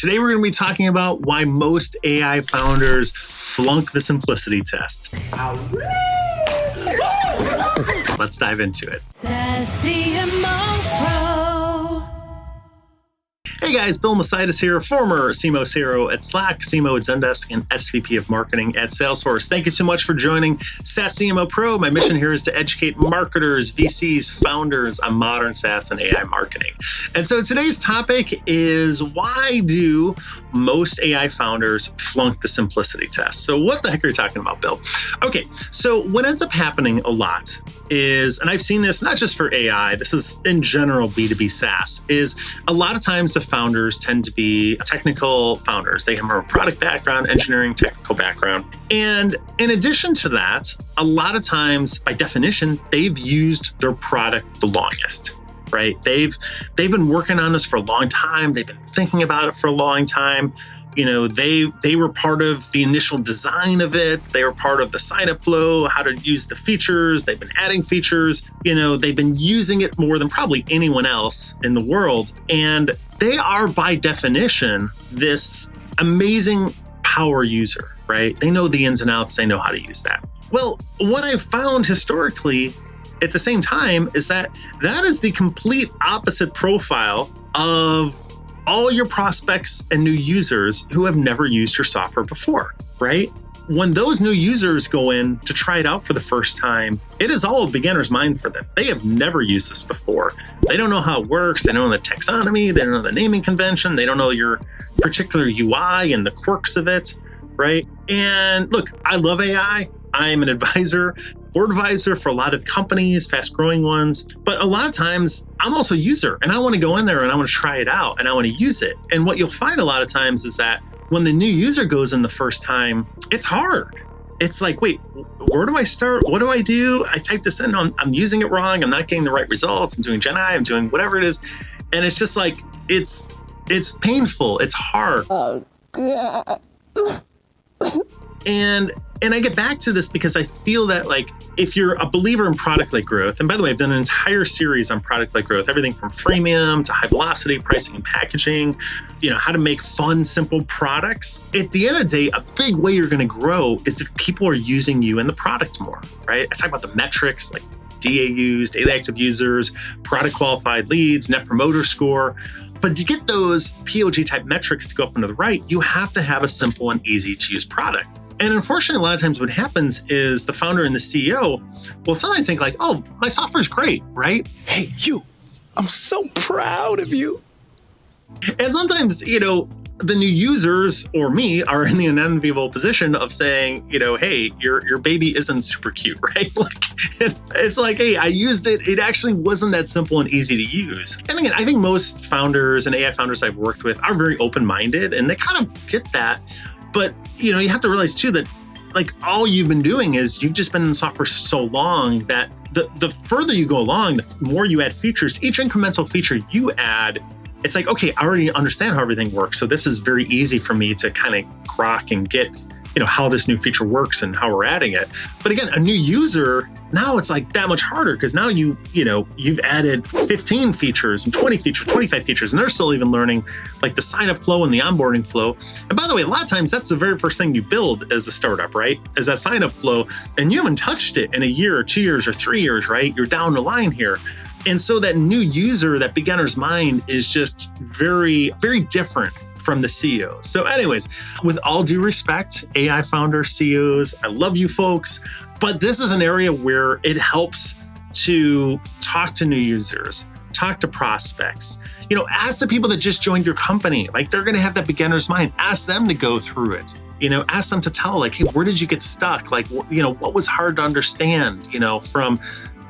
Today, we're going to be talking about why most AI founders flunk the simplicity test. Let's dive into it. Hey guys, Bill Masitis here, former CMO CRO at Slack, CMO at Zendesk, and SVP of Marketing at Salesforce. Thank you so much for joining SaaS CMO Pro. My mission here is to educate marketers, VCs, founders on modern SaaS and AI marketing. And so today's topic is, why do most AI founders flunk the simplicity test? So what the heck are you talking about, Bill? Okay, so what ends up happening a lot is, and I've seen this not just for AI, this is in general B2B SaaS, is a lot of times the founders tend to be technical founders. They have a product background, engineering, technical background. And in addition to that, a lot of times, by definition, they've used their product the longest, right? They've been working on this for a long time. They've been thinking about it for a long time. You know, they were part of the initial design of it. They were part of the sign-up flow, how to use the features. They've been adding features. You know, they've been using it more than probably anyone else in the world. And they are, by definition, this amazing power user, right? They know the ins and outs. They know how to use that. Well, what I've found historically at the same time is that is the complete opposite profile of all your prospects and new users who have never used your software before, right? When those new users go in to try it out for the first time, it is all a beginner's mind for them. They have never used this before. They don't know how it works. They don't know the taxonomy. They don't know the naming convention. They don't know your particular UI and the quirks of it, right? And look, I love AI. I'm an advisor, board advisor for a lot of companies, fast growing ones. But a lot of times I'm also a user, and I want to go in there and I want to try it out and I want to use it. And what you'll find a lot of times is that when the new user goes in the first time, it's hard. It's like, wait, where do I start? What do I do? I type this in, I'm using it wrong. I'm not getting the right results. I'm doing Gen I, I'm doing whatever it is. And it's just like, it's painful. It's hard. Oh, God. And I get back to this because I feel that, like, if you're a believer in product-led growth, and by the way, I've done an entire series on product-led growth, everything from freemium to high velocity, pricing and packaging, you know, how to make fun, simple products. At the end of the day, a big way you're going to grow is if people are using you and the product more, right? I talk about the metrics like DAUs, daily active users, product qualified leads, net promoter score. But to get those POG type metrics to go up and to the right, you have to have a simple and easy to use product. And unfortunately, a lot of times what happens is the founder and the CEO will sometimes think like, oh, my software's great, right? Hey, you, I'm so proud of you. And sometimes, you know, the new users or me are in the unenviable position of saying, you know, hey, your baby isn't super cute, right? Like, it's like, hey, I used it. It actually wasn't that simple and easy to use. And again, I think most founders and AI founders I've worked with are very open-minded and they kind of get that. But, you know, you have to realize too that, like, all you've been doing is you've just been in software for so long that the further you go along, the more you add features, each incremental feature you add, it's like, okay, I already understand how everything works. So this is very easy for me to kind of grok and get, you know, how this new feature works and how we're adding it. But again, a new user, now it's like that much harder because now you've added 15 features and 20 features, 25 features, and they're still even learning like the sign up flow and the onboarding flow. And by the way, a lot of times that's the very first thing you build as a startup, right? Is that sign up flow, and you haven't touched it in a year or 2 years or 3 years, right? You're down the line here. And so that new user, that beginner's mind is just very, very different from the CEO. So anyways, with all due respect, AI founders, CEOs, I love you folks, but this is an area where it helps to talk to new users, talk to prospects, you know, ask the people that just joined your company, like they're going to have that beginner's mind, ask them to go through it, you know, ask them to tell like, hey, where did you get stuck? Like, you know, what was hard to understand, you know, from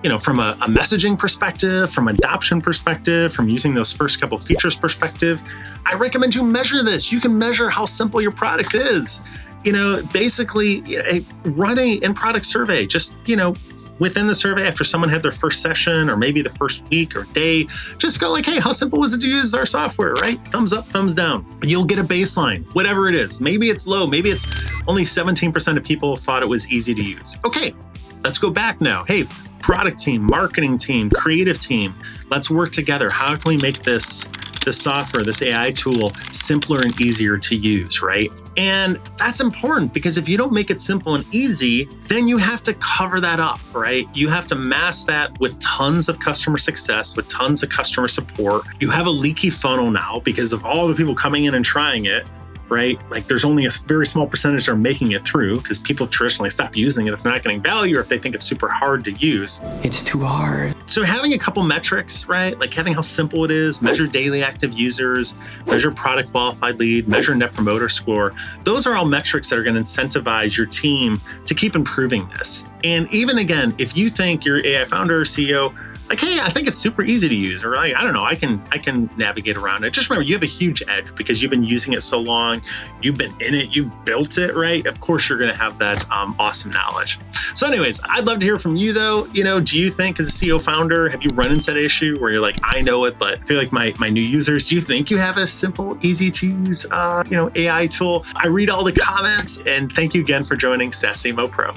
a messaging perspective, from adoption perspective, from using those first couple features perspective. I recommend you measure this. You can measure how simple your product is. You know, basically run a in-product survey, just, you know, within the survey after someone had their first session or maybe the first week or day, just go like, hey, how simple was it to use our software, right? Thumbs up, thumbs down. You'll get a baseline, whatever it is. Maybe it's low. Maybe it's only 17% of people thought it was easy to use. Okay, let's go back now. Hey, product team, marketing team, creative team, let's work together. How can we make this the software, this AI tool, simpler and easier to use, right? And that's important because if you don't make it simple and easy, then you have to cover that up, right? You have to mask that with tons of customer success, with tons of customer support. You have a leaky funnel now because of all the people coming in and trying it, right? Like there's only a very small percentage that are making it through because people traditionally stop using it if they're not getting value or if they think it's super hard to use. It's too hard. So having a couple metrics, right? Like having how simple it is, measure daily active users, measure product qualified lead, measure net promoter score. Those are all metrics that are going to incentivize your team to keep improving this. And even again, if you think you're AI founder or CEO, like, hey, I think it's super easy to use, or like, I don't know, I can navigate around it. Just remember, you have a huge edge because you've been using it so long, you've been in it, you've built it, right? Of course, you're going to have that awesome knowledge. So anyways, I'd love to hear from you though. Do you think as a CEO founder, have you run into that issue where you're like, I know it, but I feel like my new users, do you think you have a simple, easy to use, AI tool? I read all the comments and thank you again for joining SaaS CMO Pro.